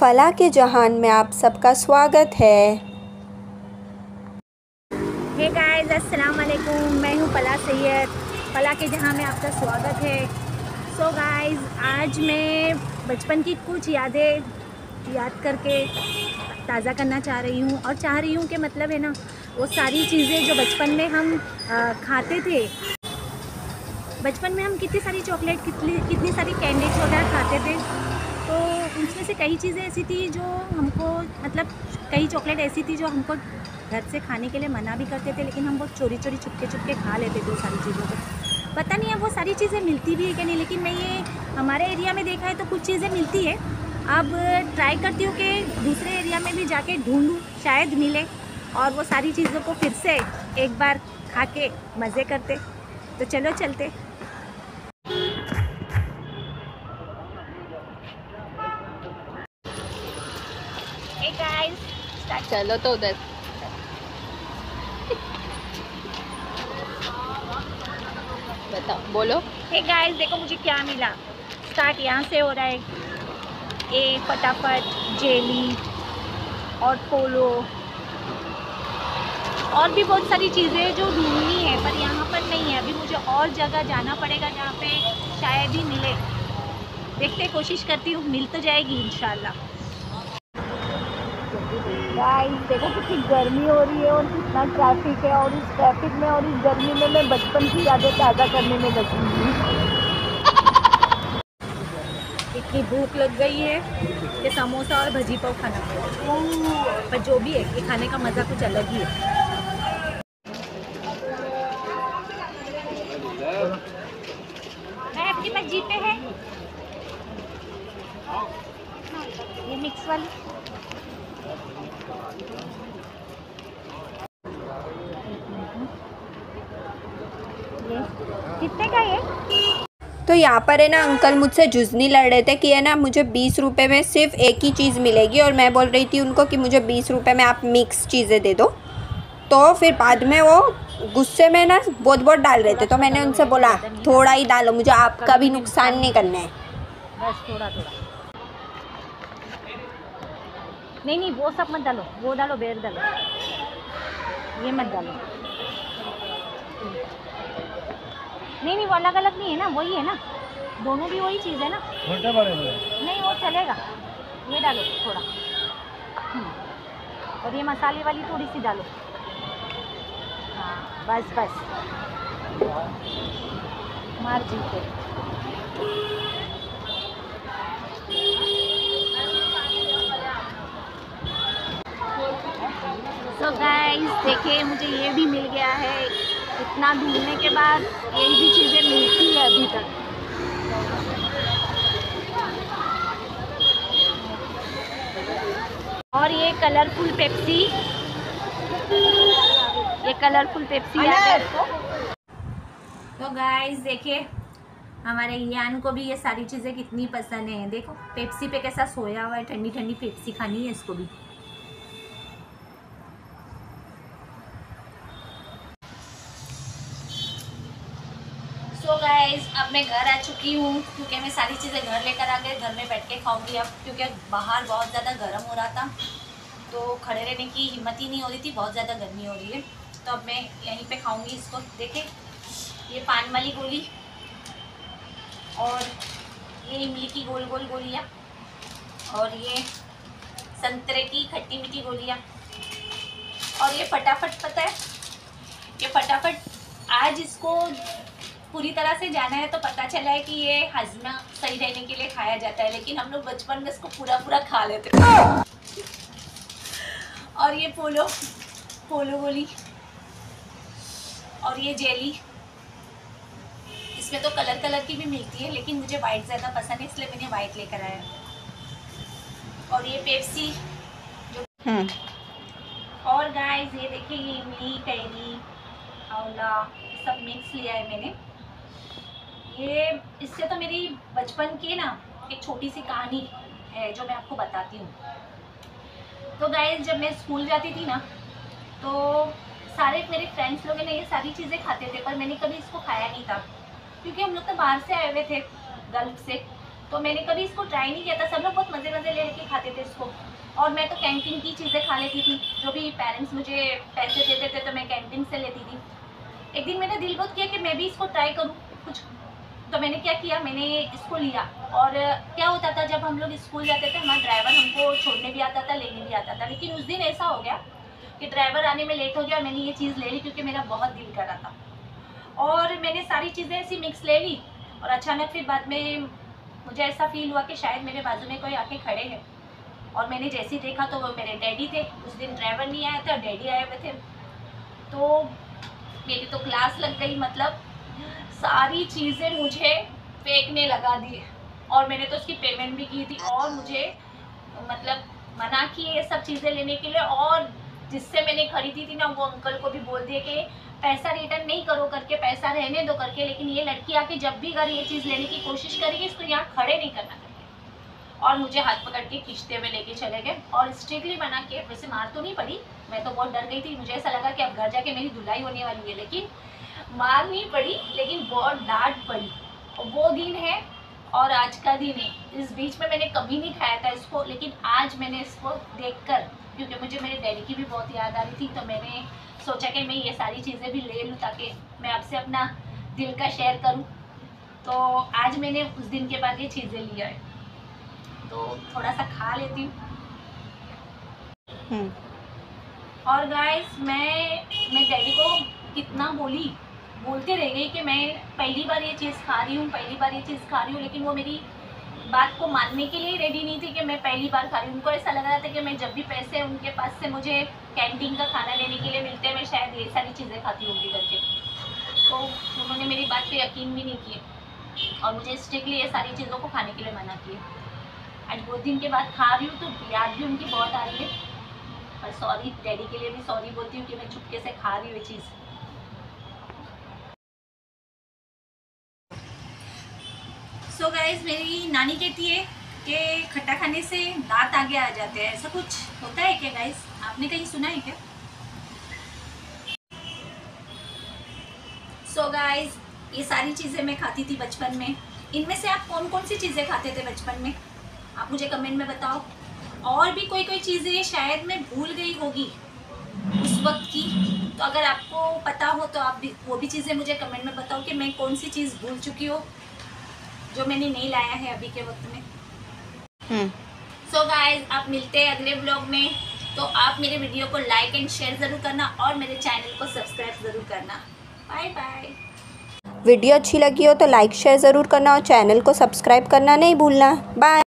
फला के जहान में आप सबका स्वागत है। हे गाइस, अस्सलाम वालेकुम। मैं हूँ फला सैयद। फला के जहां में आपका स्वागत है। सो गाइस, आज मैं बचपन की कुछ यादें याद करके ताज़ा करना चाह रही हूँ और चाह रही हूँ कि मतलब है ना, वो सारी चीज़ें जो बचपन में हम खाते थे। बचपन में हम कितनी सारी चॉकलेट, कितनी सारी कैंडीज वगैरह खाते थे। तो उसमें से कई चीज़ें ऐसी थी जो हमको मतलब कई चॉकलेट ऐसी थी जो हमको घर से खाने के लिए मना भी करते थे, लेकिन हम वो चोरी चोरी चुपके खा लेते थे सारी चीज़ों को। पता नहीं अब वो सारी चीज़ें मिलती भी है कि नहीं, लेकिन मैं ये हमारे एरिया में देखा है तो कुछ चीज़ें मिलती है। अब ट्राई करती हूँ कि दूसरे एरिया में भी जाके ढूंढूँ, शायद मिले और वो सारी चीज़ों को फिर से एक बार खा के मज़े करते। तो चलो चलते। Hey guys, चलो तो उधर। बताओ, बोलो। हे गाइस, देखो मुझे क्या मिला। स्टार्ट यहाँ से हो रहा है। ए फटाफट, जेली और पोलो और भी बहुत सारी चीज़ें जो ढूंढनी है, पर यहाँ पर नहीं है। अभी मुझे और जगह जाना पड़ेगा जहाँ पे शायद ही मिले। देखते, कोशिश करती हूँ, मिल तो जाएगी इंशाल्लाह। गाइस देखो कितनी गर्मी हो रही है और कितना ट्रैफिक है, और इस ट्रैफिक में और इस गर्मी में मैं बचपन की यादें ताज़ा करने में लगी हूँ। इतनी भूख लग गई है कि समोसा और भजी पाव खाना पड़ेगा, पर जो भी है, ये खाने का मज़ा कुछ अलग ही है। मैं आपके पास जी पे है ये मिक्स वाली। कितने का है? तो यहाँ पर है ना, अंकल मुझसे जुज़नी लड़ रहे थे कि है ना, मुझे 20 रुपये में सिर्फ एक ही चीज़ मिलेगी, और मैं बोल रही थी उनको कि मुझे 20 रुपये में आप मिक्स चीज़ें दे दो। तो फिर बाद में वो गुस्से में ना बहुत डाल रहे थे, तो मैंने उनसे बोला थोड़ा ही डालो, मुझे आपका भी नुकसान नहीं करना है। बस थोड़ा। नहीं, वो सब मत डालो, वो डालो, बेर डालो, ये मत डालो। नहीं, वो अलग अलग नहीं है ना, वही है ना, दोनों भी वही चीज़ है ना। नहीं, वो चलेगा, ये डालो थोड़ा। और ये मसाले वाली थोड़ी सी डालो। हाँ, बस मार जीते। तो गाइस देखिए, मुझे ये भी मिल गया है। इतना ढूंढने के बाद यही भी चीज़ें मिलती है अभी तक। और ये कलरफुल पेप्सी याद है आपको? तो गाइस देखिए, हमारे ईयान को भी ये सारी चीज़ें कितनी पसंद है। देखो पेप्सी पे कैसा सोया हुआ है, ठंडी ठंडी पेप्सी खानी है इसको भी। सो गाइस, अब मैं घर आ चुकी हूँ, क्योंकि मैं सारी चीज़ें घर लेकर आ गए। घर में बैठ के खाऊंगी अब, क्योंकि बाहर बहुत ज़्यादा गर्म हो रहा था, तो खड़े रहने की हिम्मत ही नहीं हो रही थी, बहुत ज़्यादा गर्मी हो रही है। तो अब मैं यहीं पे खाऊंगी इसको। देखिए, ये पान वाली गोली और ये इमली की गोल गोल गोलियाँ, और ये संतरे की खट्टी मीठी गोलियाँ, और ये फटाफट। पता है, ये फटाफट आज इसको पूरी तरह से जाना है तो पता चला है कि ये हजमा सही रहने के लिए खाया जाता है, लेकिन हम लोग बचपन में इसको पूरा खा लेते थे। और ये पोलो गोली, और ये जेली। इसमें तो कलर की भी मिलती है, लेकिन मुझे वाइट ज़्यादा पसंद है, इसलिए मैंने वाइट लेकर आया। और ये पेप्सी जो और गाइस ये देखिए, ये इमली, कैरी, आंवला, सब मिक्स लिया है मैंने। ये इससे तो मेरी बचपन की ना एक छोटी सी कहानी है जो मैं आपको बताती हूँ। तो गाइस, जब मैं स्कूल जाती थी ना, तो सारे मेरे फ्रेंड्स लोग ने ये सारी चीज़ें खाते थे, पर मैंने कभी इसको खाया नहीं था, क्योंकि हम लोग तो बाहर से आए हुए थे, गल्फ से। तो मैंने कभी इसको ट्राई नहीं किया था। सब लोग बहुत मज़े मज़े लेके खाते थे इसको, और मैं तो कैंटीन की चीज़ें खा लेती थी। जो भी पेरेंट्स मुझे पैसे देते थे तो मैं कैंटीन से लेती थी। एक दिन मेरा दिल बहुत किया कि मैं भी इसको ट्राई करूँ कुछ, तो मैंने क्या किया, मैंने इसको लिया। और क्या होता था, जब हम लोग स्कूल जाते थे हमारा ड्राइवर हमको छोड़ने भी आता था, लेने भी आता था। लेकिन उस दिन ऐसा हो गया कि ड्राइवर आने में लेट हो गया और मैंने ये चीज़ ले ली क्योंकि मेरा बहुत दिल कर रहा था। और मैंने सारी चीज़ें ऐसी मिक्स ले ली, और अचानक फिर बाद में मुझे ऐसा फील हुआ कि शायद मेरे बाजू में कोई आके खड़े हैं। और मैंने जैसे ही देखा तो वो मेरे डैडी थे। उस दिन ड्राइवर नहीं आया था, डैडी आए हुए थे। तो मेरी तो क्लास लग गई, मतलब सारी चीज़ें मुझे फेंकने लगा दी। और मैंने तो उसकी पेमेंट भी की थी, और मुझे मतलब मना किए ये सब चीज़ें लेने के लिए। और जिससे मैंने खरीदी थी ना, वो अंकल को भी बोल दिए कि पैसा रिटर्न नहीं करो करके, पैसा रहने दो करके। लेकिन ये लड़की आके जब भी अगर ये चीज़ लेने की कोशिश करेगी, इसको यहाँ खड़े नहीं करना करके। और मुझे हाथ पकड़ के खींचते हुए लेके चले गए और स्ट्रिक्टली मना किए। वैसे मार तो नहीं पड़ी, मैं तो बहुत डर गई थी। मुझे ऐसा लगा कि अब घर जाके मेरी धुलाई होने वाली है, लेकिन मार नहीं पड़ी, लेकिन बहुत डांट पड़ी। और वो दिन है और आज का दिन है। इस बीच में मैंने कभी नहीं खाया था इसको, लेकिन आज मैंने इसको देखकर, क्योंकि मुझे मेरे डैडी की भी बहुत याद आ रही थी, तो मैंने सोचा कि मैं ये सारी चीज़ें भी ले लूँ ताकि मैं आपसे अपना दिल का शेयर करूँ। तो आज मैंने उस दिन के बाद ये चीज़ें लिया है, तो थोड़ा सा खा लेती हूँ। और गाइस मैं डैडी को कितना बोलते रह गई कि मैं पहली बार ये चीज़ खा रही हूँ, पहली बार ये चीज़ खा रही हूँ। लेकिन वो मेरी बात को मानने के लिए रेडी नहीं थी कि मैं पहली बार खा रही हूँ। उनको ऐसा लग रहा था कि मैं जब भी पैसे उनके पास से मुझे कैंटीन का खाना लेने के लिए मिलते हैं, मैं शायद ये सारी चीज़ें खाती होंगी करके। तो उन्होंने मेरी बात पे यकीन भी नहीं किए और मुझे स्ट्रिक्टली ये सारी चीज़ों को खाने के लिए मना किए। आज बहुत दिन के बाद खा रही हूँ तो याद भी उनकी बहुत आ रही है। और सॉरी, डैडी के लिए भी सॉरी बोलती हूँ कि मैं चुपके से खा रही हूँ ये चीज़। सो गाइस, मेरी नानी कहती है कि खट्टा खाने से दांत आगे आ जाते हैं। ऐसा कुछ होता है क्या गाइस? आपने कहीं सुना है क्या? सो गाइस, ये सारी चीज़ें मैं खाती थी बचपन में। इनमें से आप कौन कौन सी चीज़ें खाते थे बचपन में? आप मुझे कमेंट में बताओ। और भी कोई चीज़ें शायद मैं भूल गई होगी उस वक्त की, तो अगर आपको पता हो तो आप भी वो भी चीज़ें मुझे कमेंट में बताओ कि मैं कौन सी चीज़ भूल चुकी हो जो मैंने नहीं लाया है अभी के वक्त में। सो गाइस, आप मिलते हैं अगले ब्लॉग में। तो आप मेरे वीडियो को लाइक एंड शेयर ज़रूर करना और मेरे चैनल को सब्सक्राइब ज़रूर करना। Bye bye. वीडियो अच्छी लगी हो तो लाइक शेयर ज़रूर करना और चैनल को सब्सक्राइब करना नहीं भूलना। बाय।